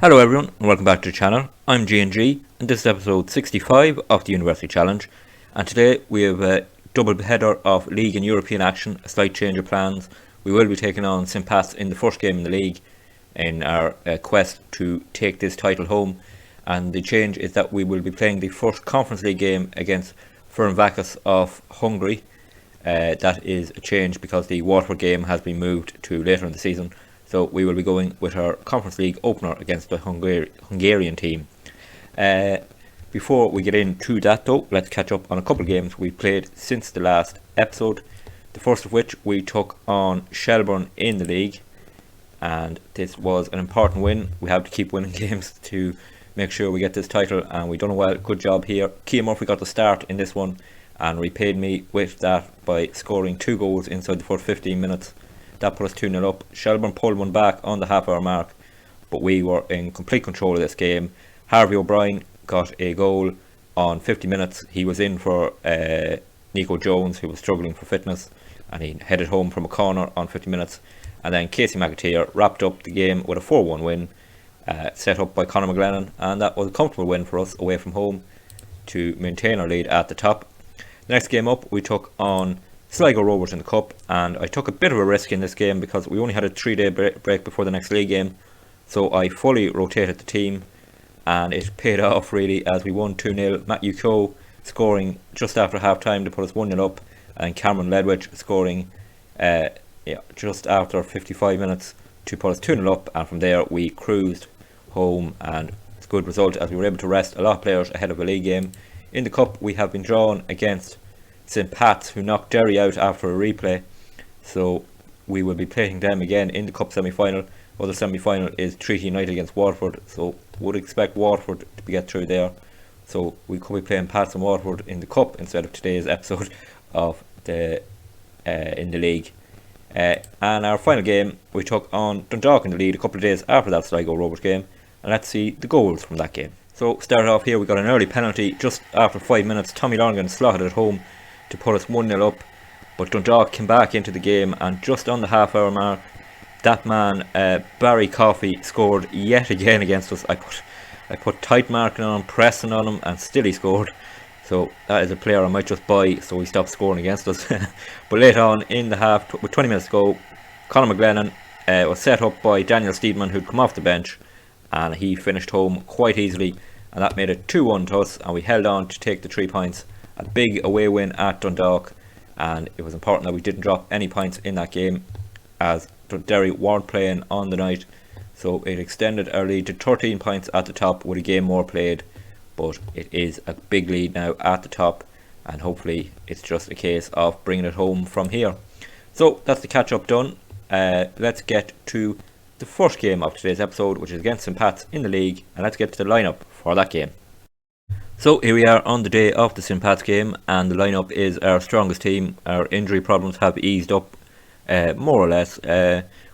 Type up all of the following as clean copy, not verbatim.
Hello everyone and welcome back to the channel. I'm G&G and this is episode 65 of the University Challenge, and today we have a double header of league and European action, a slight change of plans. We will be taking on St. Pat's in the first game in the league in our quest to take this title home, and the change is that we will be playing the first Conference League game against Ferencvaros of Hungary. That is a change because the Waterford game has been moved to later in the season. So we will be going with our Conference League opener against the Hungarian team. Before we get into that though, let's catch up on a couple of games we've played since the last episode. The first of which we took on Shelbourne in the league, and this was an important win. We have to keep winning games to make sure we get this title, and we've done a well, good job here. Kean Murphy got the start in this one and repaid me with that by scoring 2 goals inside the first 15 minutes. That put us 2-0 up. Shelbourne pulled one back on the half hour mark, but we were in complete control of this game. Harvey O'Brien got a goal on 50 minutes. He was in for Nico Jones, who was struggling for fitness, and he headed home from a corner on 50 minutes. And then Casey McAteer wrapped up the game with a 4-1 win, set up by Conor McGlennon, and that was a comfortable win for us away from home to maintain our lead at the top. The next game up we took on Sligo Rovers in the Cup, and I took a bit of a risk in this game because we only had a 3-day break before the next league game, so I fully rotated the team and it paid off really as we won 2-0. Matthew Coe scoring just after half time to put us 1-0 up, and Cameron Ledwidge scoring just after 55 minutes to put us 2-0 up, and from there we cruised home, and it's a good result as we were able to rest a lot of players ahead of a league game. In the Cup we have been drawn against St. Pat's, who knocked Derry out after a replay, so we will be playing them again in the Cup semi-final. Other semi-final is Treaty United against Waterford, so would expect Waterford to get through there. So we could be playing Pat's and Waterford in the Cup instead of today's episode of the in the league. And our final game we took on Dundalk in the lead a couple of days after that Sligo Rovers game, and let's see the goals from that game. So started off here, we got an early penalty just after 5 minutes. Tommy Lonergan slotted it home to put us 1-0 up, but Dundalk came back into the game, and just on the half hour mark that man Barry Coffey scored yet again against us. I put tight marking on him, pressing on him, and still he scored. So that is a player I might just buy so he stops scoring against us. But later on in the half, with 20 minutes to go, Conor McGlennon was set up by Daniel Steedman, who'd come off the bench, and he finished home quite easily, and that made it 2-1 to us, and we held on to take the 3 points. A big away win at Dundalk, and it was important that we didn't drop any points in that game as Derry weren't playing on the night, so it extended our lead to 13 points at the top with a game more played. But it is a big lead now at the top, and hopefully it's just a case of bringing it home from here. So that's the catch up done. Let's get to the first game of today's episode, which is against St. Pat's in the league, and let's get to the lineup for that game. So here we are on the day of the St. Pat's game, and the lineup is our strongest team. Our injury problems have eased up more or less.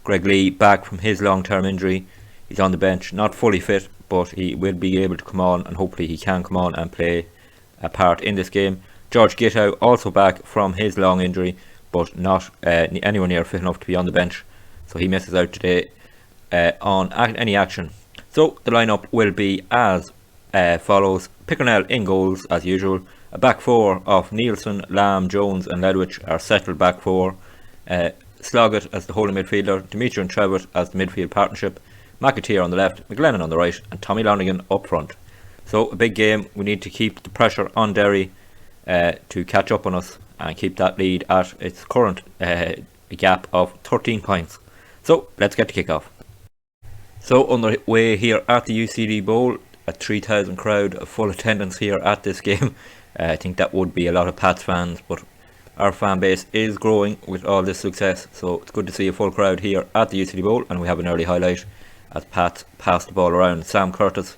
Greg Lee back from his long-term injury. He's on the bench, not fully fit, but he will be able to come on, and hopefully he can come on and play a part in this game. George Gittow also back from his long injury, but not anywhere near fit enough to be on the bench, so he misses out today on any action. So the lineup will be as follows. Pickernell in goals as usual. A back four of Nielsen, Lamb, Jones and Ledwidge are settled back four. Sloggett as the holding midfielder, Dimitri and Trevitt as the midfield partnership, McAteer on the left, McGlennon on the right, and Tommy Lonergan up front. So a big game. We need to keep the pressure on Derry to catch up on us and keep that lead at its current gap of 13 points. So let's get the kick-off. So underway here at the UCD Bowl, a 3,000 crowd, a full attendance here at this game. I think that would be a lot of Pats fans, but our fan base is growing with all this success, so it's good to see a full crowd here at the UCD Bowl. And we have an early highlight as Pats passed the ball around. Sam Curtis,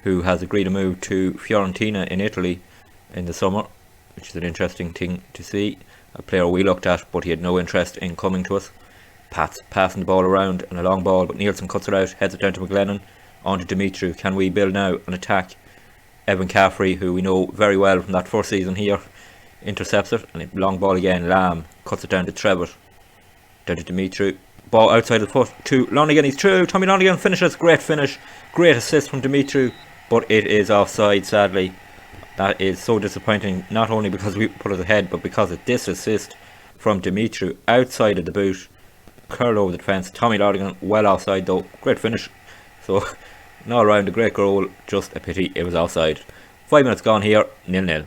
who has agreed to move to Fiorentina in Italy in the summer, which is an interesting thing to see. A player we looked at, but he had no interest in coming to us. Pats passing the ball around, and a long ball, but Nielsen cuts it out, heads it down to McGlennon, on to Dimitri. Can we build now an attack? Evan Caffrey, who we know very well from that first season here, intercepts it, and a long ball again. Lamb cuts it down to Trevitt, down to Dimitri, Ball outside the foot to Lonigan. He's through. Tommy Lonigan finishes. Great finish. Great assist from Dimitru. But it is offside, sadly. That is so disappointing. Not only because we put it ahead, but because of this assist from Dimitru outside of the boot. Curled over the defence. Tommy Lonigan well offside though. Great finish. So, all around a great goal. Just a pity it was offside. 5 minutes gone here. 0-0.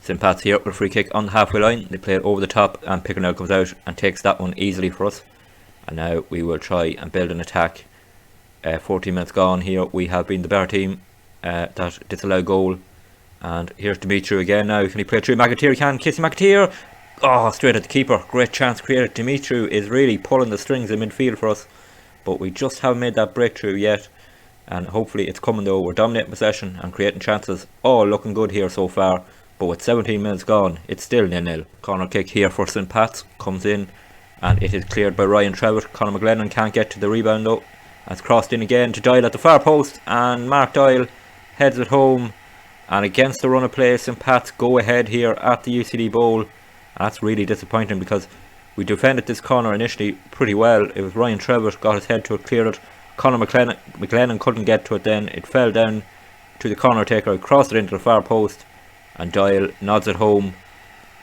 St. Pat's here with a free kick on the halfway line. They play it over the top and Pickernell comes out and takes that one easily for us. And now we will try and build an attack. 14 minutes gone here. We have been the better team that disallowed goal. And here's Dimitru again now. Can he play through McAteer? He can. Kissy McAteer. Oh, straight at the keeper. Great chance created. Dimitru is really pulling the strings in midfield for us. But we just haven't made that breakthrough yet. And hopefully it's coming though. We're dominating possession and creating chances. All looking good here so far. But with 17 minutes gone, it's still 0-0. Corner kick here for St. Pat's comes in, and it is cleared by Ryan Trevitt. Conor McGlennon can't get to the rebound though. It's crossed in again to Doyle at the far post, and Mark Doyle heads it home. And against the run of play, St. Pat's go ahead here at the UCD Bowl. And that's really disappointing because we defended this corner initially pretty well. It was Ryan Trevitt got his head to it, cleared it. Conor McGlennon couldn't get to it then. It fell down to the corner taker, crossed it into the far post. And Doyle nods it home,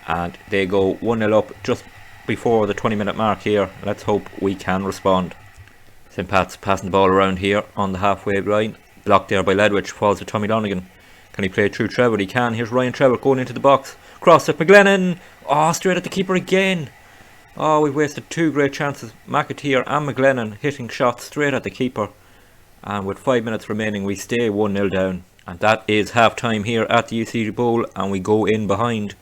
and they go 1-0 up just before the 20-minute mark here. Let's hope we can respond. St. Pat's passing the ball around here on the halfway line. Blocked there by Ledwich, falls to Tommy Lonigan. Can he play through Trevitt? He can. Here's Ryan Trevitt going into the box. Cross at McGlennon. Oh, straight at the keeper again. Oh, we've wasted two great chances. McAteer and McGlennon hitting shots straight at the keeper. And with 5 minutes remaining, we stay 1-0 down. And that is half time here at the UCD Bowl, and we go in behind,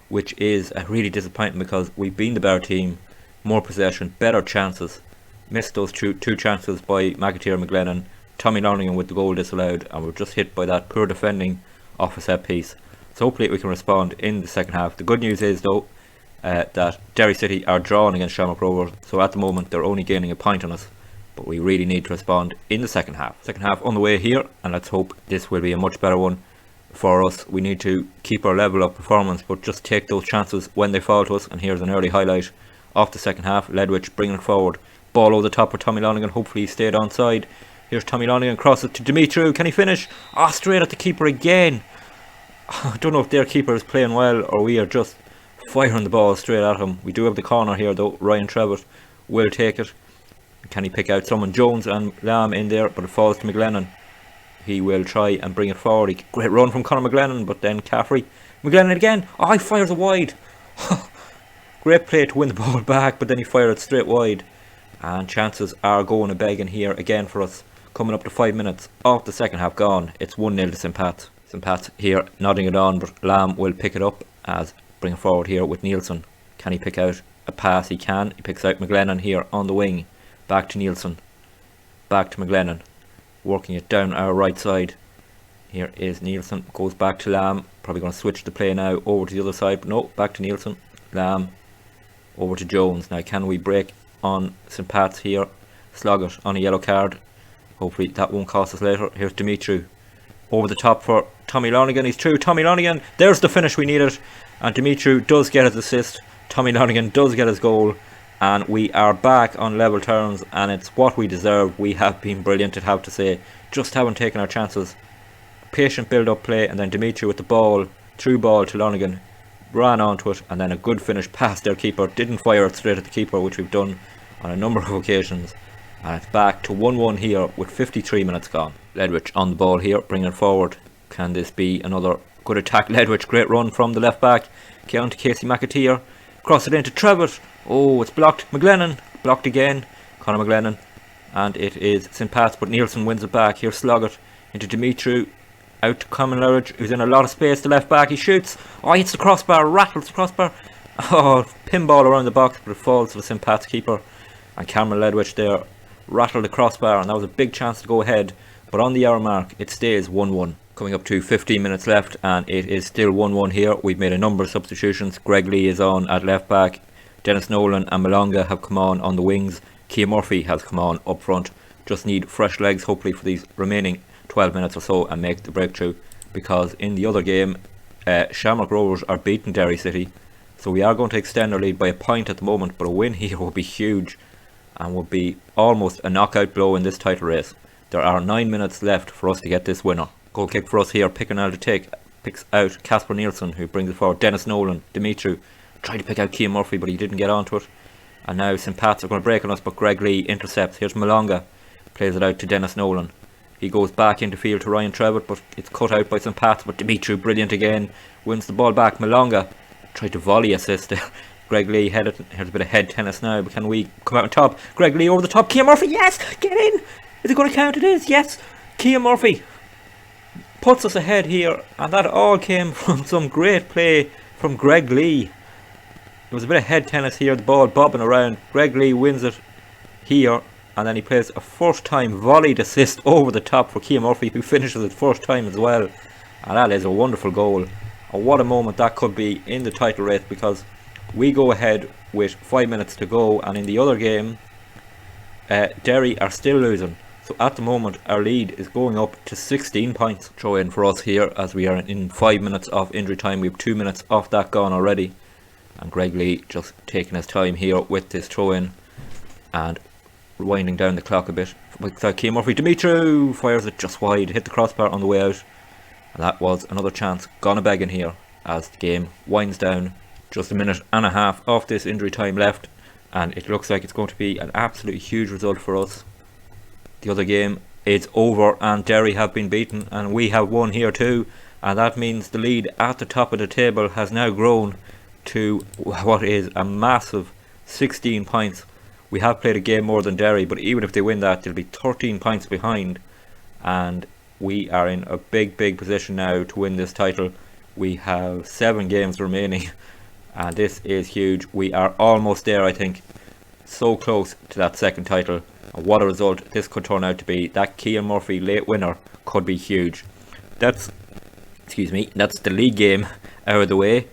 which is really disappointing because we've been the better team, more possession, better chances. Missed those two chances by McAteer and McGlennon. Tommy Lonigan with the goal disallowed, and we're just hit by that poor defending off a set piece. So hopefully we can respond in the second half. The good news is though that Derry City are drawing against Shamrock Rovers, so at the moment they're only gaining a point on us. But we really need to respond in the second half. Second half on the way here, and let's hope this will be a much better one for us. We need to keep our level of performance, but just take those chances when they fall to us. And here's an early highlight of the second half. Ledwich bringing it forward. Ball over the top for Tommy Lonigan. Hopefully he stayed onside. Here's Tommy Lonigan, crosses to Dimitru. Can he finish? Ah, straight at the keeper again. I don't know if their keeper is playing well or we are just firing the ball straight at him. We do have the corner here though. Ryan Trevitt will take it. Can he pick out someone? Jones and Lamb in there, but it falls to McGlennon. He will try and bring it forward. Great run from Conor McGlennon, but then Caffrey. McGlennon again. Oh, he fires it wide. Great play to win the ball back, but then he fired it straight wide. And chances are going a begging here again for us. Coming up to 5 minutes of the second half gone. It's 1-0 to St. Pat's. St. Pat's here nodding it on, but Lamb will pick it up as bring it forward here with Nielsen. Can he pick out a pass? He can. He picks out McGlennon here on the wing. Back to Nielsen, back to McGlennon, working it down our right side. Here is Nielsen, goes back to Lamb, probably going to switch the play now over to the other side, but no, back to Nielsen, Lamb, over to Jones. Now can we break on St. Pat's here? Sloggett on a yellow card, hopefully that won't cost us later. Here's Dimitru, over the top for Tommy Lonigan. He's through. Tommy Lonigan, there's the finish we needed, and Dimitru does get his assist. Tommy Lonigan does get his goal. And we are back on level terms, and it's what we deserve. We have been brilliant, I'd have to say. Just haven't taken our chances. Patient build-up play, and then Dimitri with the ball, through ball to Lonigan, ran onto it, and then a good finish past their keeper. Didn't fire it straight at the keeper, which we've done on a number of occasions. And it's back to 1-1 here with 53 minutes gone. Ledwich on the ball here, bringing it forward. Can this be another good attack? Ledwich, great run from the left back. Down to Casey McAteer. Cross it into Trevitt. Oh, it's blocked. McGlennon. Blocked again. Conor McGlennon. And it is St. Pat's, but Nielsen wins it back. Here's Sloggett into Dimitru. Out to Common Lurridge, who's in a lot of space. The left back, he shoots. Oh, he hits the crossbar. Rattles the crossbar. Oh, pinball around the box, but it falls to the St. Pat's keeper. And Cameron Ledwich there rattled the crossbar, and that was a big chance to go ahead. But on the hour mark, it stays 1-1. Coming up to 15 minutes left, and it is still 1-1 here. We've made a number of substitutions. Greg Lee is on at left back. Dennis Nolan and Malonga have come on the wings. Kia Murphy has come on up front. Just need fresh legs hopefully for these remaining 12 minutes or so and make the breakthrough, because in the other game Shamrock Rovers are beating Derry City, so we are going to extend our lead by a point at the moment, but a win here will be huge. and would be almost a knockout blow in this title race. There are 9 minutes left for us to get this winner. Goal kick for us here, Pickernell to take, picks out Casper Nielsen, who brings it forward. Dennis Nolan, Dimitru, tried to pick out Cian Murphy, but he didn't get onto it. And now St. Pat's are going to break on us, but Greg Lee intercepts. Here's Malonga, plays it out to Dennis Nolan. He goes back into field to Ryan Trevitt, but it's cut out by St. Pat's. But Dimitru, brilliant again, wins the ball back. Malonga tried to volley assist. Greg Lee headed. Here's a bit of head tennis now, but can we come out on top? Greg Lee over the top. Cian Murphy, yes, get in. Is it going to count? It is, yes. Cian Murphy puts us ahead here, and that all came from some great play from Greg Lee. There was a bit of head tennis here, the ball bobbing around. Greg Lee wins it here, and then he plays a first time volleyed assist over the top for Cian Murphy, who finishes it first time as well. And that is a wonderful goal. And what a moment that could be in the title race, because we go ahead with 5 minutes to go, and in the other game Derry are still losing. So at the moment our lead is going up to 16 points. Throw in for us here as we are in 5 minutes of injury time. We have 2 minutes off that gone already, and Greg Lee just taking his time here with this throw in and winding down the clock a bit. With Cian Murphy, Dimitru fires it just wide, hit the crossbar on the way out, and that was another chance gone a begging here as the game winds down. Just a minute and a half of this injury time left, and it looks like it's going to be an absolutely huge result for us. The other game is over and Derry have been beaten, and we have won here too, and that means the lead at the top of the table has now grown to what is a massive 16 points. We have played a game more than Derry, but even if they win that, they'll be 13 points behind, and we are in a big position now to win this title. We have 7 games remaining, and this is huge. We are almost there, I think, so close to that second title. And what a result this could turn out to be. That Cian Murphy late winner could be huge. That's the league game out of the way.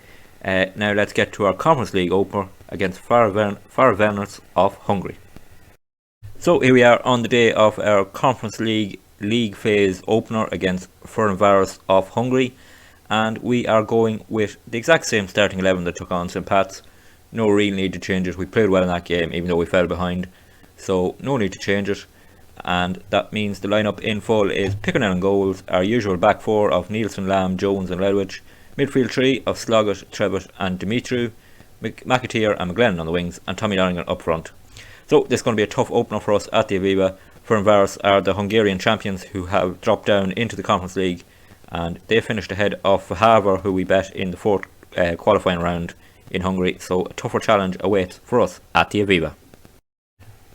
Now let's get to our Conference League opener against Ferencvaros of Hungary. So here we are on the day of our Conference League phase opener against Ferencvaros of Hungary, and we are going with the exact same starting 11 that took on St. Pat's. No real need to change it. We played well in that game even though we fell behind, so no need to change it. And that means the lineup in full is Pickernell in goals, our usual back four of Nielsen, Lamb, Jones and Ledwidge, midfield three of Sloggett, Trevitt and Dimitru, McAteer and McGlennon on the wings, and Tommy Lanigan up front. So this is going to be a tough opener for us at the Aviva. Ferencvaros are the Hungarian champions who have dropped down into the Conference League, and they finished ahead of Ferencvaros, who we bet in the fourth qualifying round in Hungary. So a tougher challenge awaits for us at the Aviva.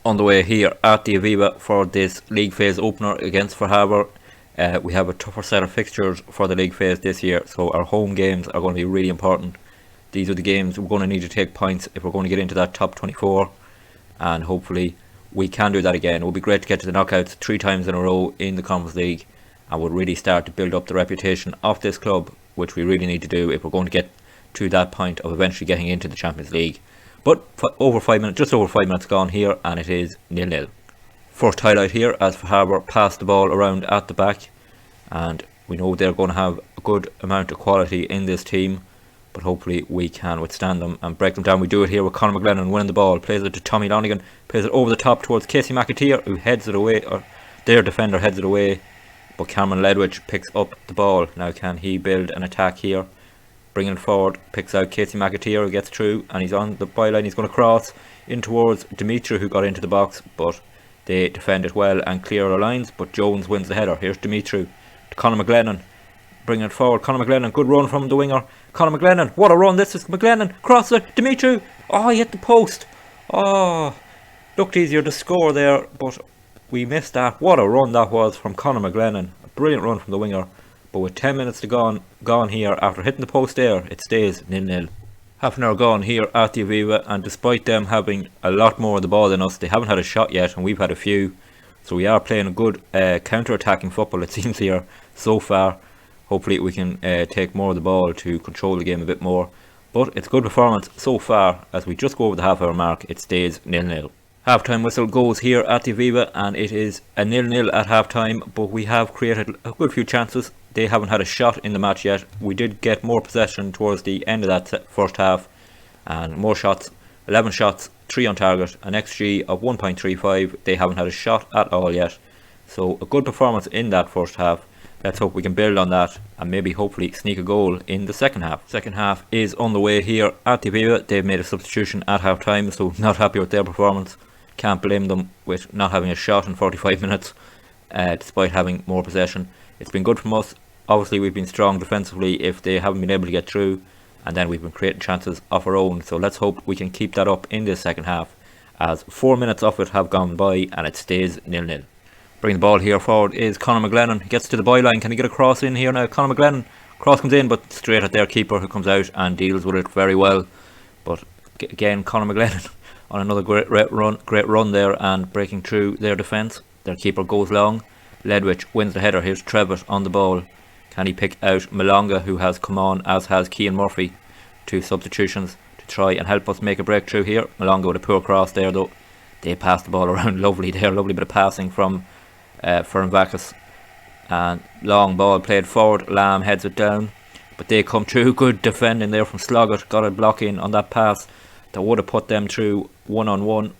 On the way here at the Aviva for this league phase opener against Ferencvaros, we have a tougher set of fixtures for the league phase this year, so our home games are going to be really important. These are the games we're going to need to take points if we're going to get into that top 24, and hopefully we can do that again. It would be great to get to the knockouts 3 times in a row in the Conference League, and would really start to build up the reputation of this club, which we really need to do if we're going to get to that point of eventually getting into the Champions League. But just over 5 minutes gone here, and it is 0-0. First highlight here as Ferencvaros pass the ball around at the back, and we know they're going to have a good amount of quality in this team, but hopefully we can withstand them and break them down. We do it here with Conor McGlennon winning the ball, plays it to Tommy Lanigan, plays it over the top towards Casey McAteer, who heads it away, or their defender heads it away, but Cameron Ledwidge picks up the ball. Now can he build an attack here? Bringing it forward, picks out Casey McAteer, who gets through, and he's on the byline. He's going to cross in towards Dimitru, who got into the box, but they defend it well and clear our lines, but Jones wins the header. Here's Dimitru to Conor McGlennon, bringing it forward. Conor McGlennon, good run from the winger. Conor McGlennon, what a run this is. McGlennon, cross it, Dimitru, oh, he hit the post. Oh, looked easier to score there, but we missed that. What a run that was from Conor McGlennon. A brilliant run from the winger. But with 10 minutes to gone here, after hitting the post there, it stays 0-0. Half an hour gone here at the Aviva, and despite them having a lot more of the ball than us, they haven't had a shot yet, and we've had a few. So we are playing a good counter-attacking football, it seems, here so far. Hopefully we can take more of the ball to control the game a bit more. But it's a good performance so far. As we just go over the half hour mark, it stays 0-0. Half-time whistle goes here at the Aviva, and it is a 0-0 at half-time, but we have created a good few chances. They haven't had a shot in the match yet. We did get more possession towards the end of that first half, and more shots, 11 shots 3 on target, an XG of 1.35. They haven't had a shot at all yet. So a good performance in that first half. Let's hope we can build on that and maybe hopefully sneak a goal in the second half. Second half is on the way here at the Aviva. They've made a substitution at half time, so not happy with their performance. Can't blame them with not having a shot in 45 minutes despite having more possession. It's been good from us. Obviously we've been strong defensively if they haven't been able to get through, and then we've been creating chances of our own. So let's hope we can keep that up in this second half, as 4 minutes of it have gone by and it stays 0-0. Bring the ball here forward is Conor McGlennon. He gets to the byline. Can he get a cross in here now? Conor McGlennon. Cross comes in, but straight at their keeper, who comes out and deals with it very well. But again, Conor McGlennon on another great run there and breaking through their defence. Their keeper goes long. Ledwich wins the header. Here's Trevitt on the ball. Can he pick out Malonga, who has come on, as has Cian Murphy? 2 substitutions to try and help us make a breakthrough here. Malonga with a poor cross there, though. They passed the ball around lovely there. Lovely bit of passing from Ferencvaros, and long ball played forward. Lamb heads it down, but they come through. Good defending there from Sloggett. Got a block in on that pass that would have put them through 1-on-1.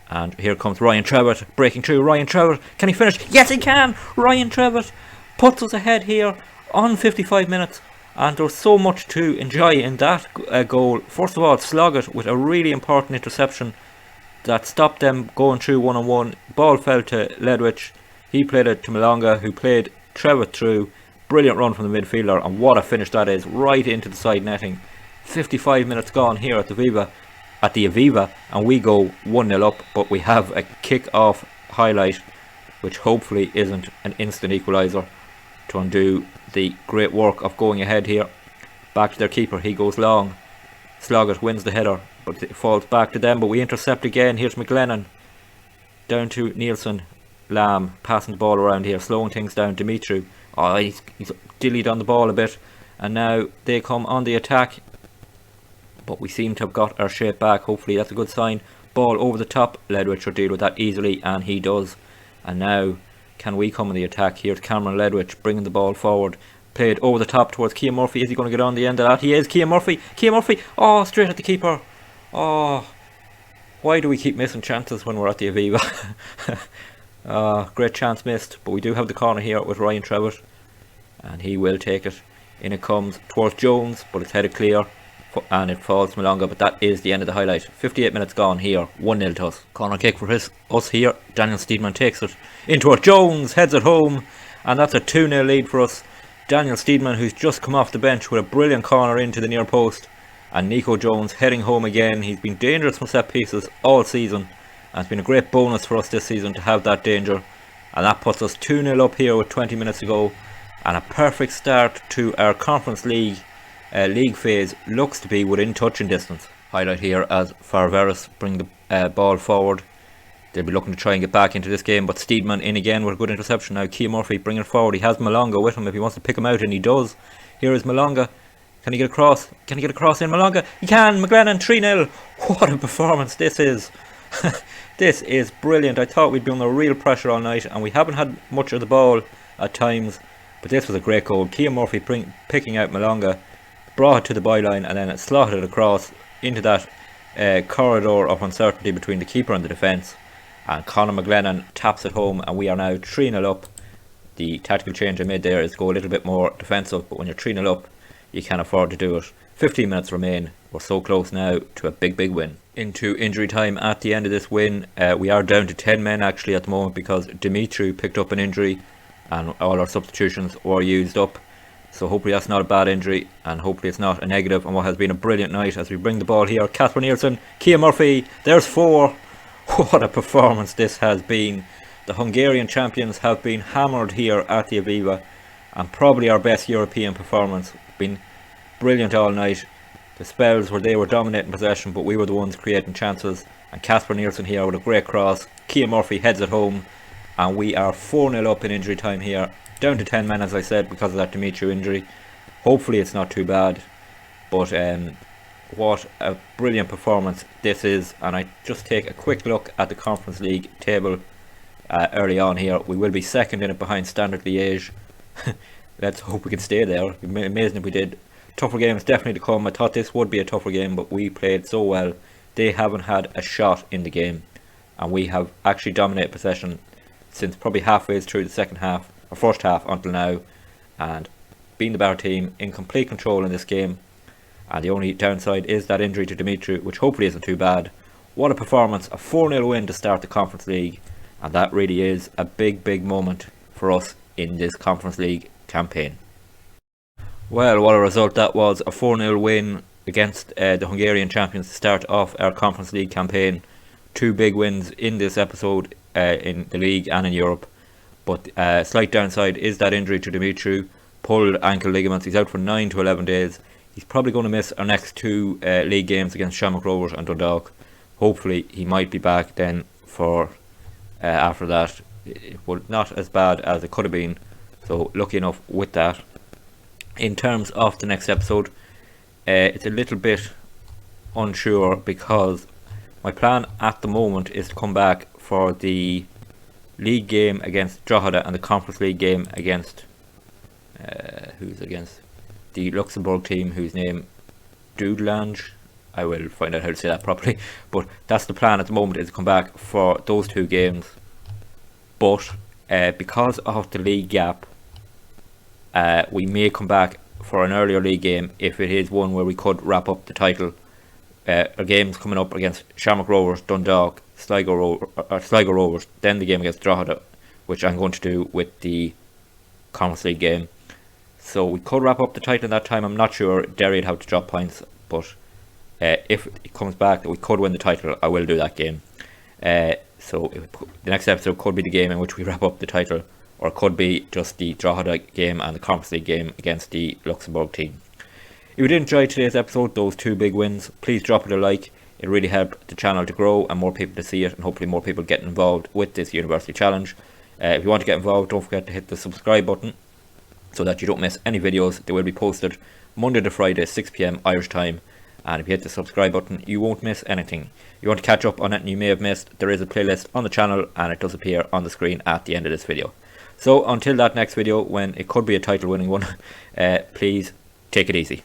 And here comes Ryan Trevitt breaking through. Ryan Trevitt, can he finish? Yes, he can. Ryan Trevitt puts us ahead here on 55 minutes, and there's so much to enjoy in that goal. First of all, Sloggett with a really important interception that stopped them going through 1-on-1. Ball fell to Ledwich. He played it to Malonga, who played Trevitt through. Brilliant run from the midfielder, and what a finish that is, right into the side netting. 55 minutes gone here at the Aviva, and we go 1-0 up, but we have a kick-off highlight, which hopefully isn't an instant equaliser to undo the great work of going ahead here. Back to their keeper, he goes long. Sloggett wins the header, but it falls back to them, but we intercept again. Here's McGlennon down to Nielsen. Lamb passing the ball around here, slowing things down. Dimitru, he's dillied on the ball a bit, and now they come on the attack, but we seem to have got our shape back. Hopefully that's a good sign. Ball over the top. Ledwich will deal with that easily, and he does. And now can we come on the attack? Here's Cameron Ledwich bringing the ball forward. Played over the top towards Cian Murphy. Is he going to get on the end of that? He is. Cian Murphy. Oh, straight at the keeper. Oh, why do we keep missing chances when we're at the Aviva? Great chance missed, but we do have the corner here with Ryan Trevitt, and he will take it. In it comes towards Jones, but it's headed clear, and it falls to Malonga. But that is the end of the highlight. 58 minutes gone here, 1-0 to us. Corner kick for us here. Daniel Steedman takes it in towards Jones, heads it home, and that's a 2-0 lead for us. Daniel Steedman, who's just come off the bench with a brilliant corner into the near post, and Nico Jones heading home again. He's been dangerous from set pieces all season, and it's been a great bonus for us this season to have that danger, and that puts us 2-0 up here with 20 minutes to go, and a perfect start to our Conference League phase looks to be within touching distance. Highlight here as Ferencvaros bring the ball forward. They'll be looking to try and get back into this game, but Steedman in again with a good interception. Now Cian Murphy bringing it forward. He has Malonga with him if he wants to pick him out, and he does. Here is Malonga. Can he get across? Can he get across in Malonga? He can. McGlennon 3-0. What a performance this is. This is brilliant. I thought we'd be under real pressure all night, and we haven't had much of the ball at times, but this was a great goal. Cian Murphy picking out Malonga, brought it to the byline, and then it slotted it across into that corridor of uncertainty between the keeper and the defence. And Conor McGlennon taps it home, and we are now 3-0 up. The tactical change I made there is go a little bit more defensive, but when you're 3-0 up, you can afford to do it. 15 minutes remain. We're so close now to a big win. Into injury time at the end of this win. We are down to 10 men actually at the moment, because Dimitru picked up an injury and all our substitutions were used up. So hopefully that's not a bad injury, and hopefully it's not a negative on what has been a brilliant night as we bring the ball here. Casper Nielsen, Cian Murphy, there's 4. What a performance this has been. The Hungarian champions have been hammered here at the Aviva, and probably our best European performance. Been brilliant all night. The spells where they were dominating possession, but we were the ones creating chances. And Casper Nielsen here with a great cross. Cian Murphy heads it home, and we are 4-0 up in injury time here. Down to 10 men, as I said, because of that Dimitru injury. Hopefully it's not too bad, but what a brilliant performance this is. And I just take a quick look at the Conference League table early on here. We will be second in it behind Standard Liège. Let's hope we can stay there. It'd be amazing if we did. Tougher games definitely to come. I thought this would be a tougher game, but we played so well they haven't had a shot in the game, and we have actually dominated possession since probably halfway through the second half, or first half until now, and being the better team in complete control in this game. And the only downside is that injury to Dimitri, which hopefully isn't too bad. What a performance, a 4-0 win to start the Conference League, and that really is a big moment for us in this Conference League campaign. Well, what a result that was, a 4-0 win against the Hungarian champions to start off our Conference League campaign. 2 big wins in this episode in the league and in Europe, but slight downside is that injury to Dimitri, pulled ankle ligaments. He's out for 9 to 11 days. He's probably going to miss our next 2 league games against Shamrock Rovers and Dundalk. Hopefully he might be back then for after that. Well, not as bad as it could have been, so lucky enough with that. In terms of the next episode, it's a little bit unsure because my plan at the moment is to come back for the league game against Drogheda and the Conference League game against who's against the Luxembourg team, whose name Dudelange. I will find out how to say that properly, but that's the plan at the moment, is to come back for those 2 games. But because of the league gap, we may come back for an earlier league game if it is one where we could wrap up the title. Our game's coming up against Shamrock Rovers, Dundalk, Sligo Rovers, then the game against Drogheda, which I'm going to do with the Conference League game. So we could wrap up the title in that time. I'm not sure. Derry'd have to drop points, but if it comes back that we could win the title, I will do that game. So the next episode could be the game in which we wrap up the title, or it could be just the Drogheda game and the Conference League game against the Luxembourg team. If you did enjoy today's episode, those 2 big wins, please drop it a like. It really helped the channel to grow and more people to see it, and hopefully more people get involved with this University Challenge. If you want to get involved, don't forget to hit the subscribe button so that you don't miss any videos. They will be posted Monday to Friday, 6 PM Irish time. And if you hit the subscribe button, you won't miss anything. If you want to catch up on anything you may have missed, there is a playlist on the channel, and it does appear on the screen at the end of this video. So until that next video, when it could be a title winning one, please take it easy.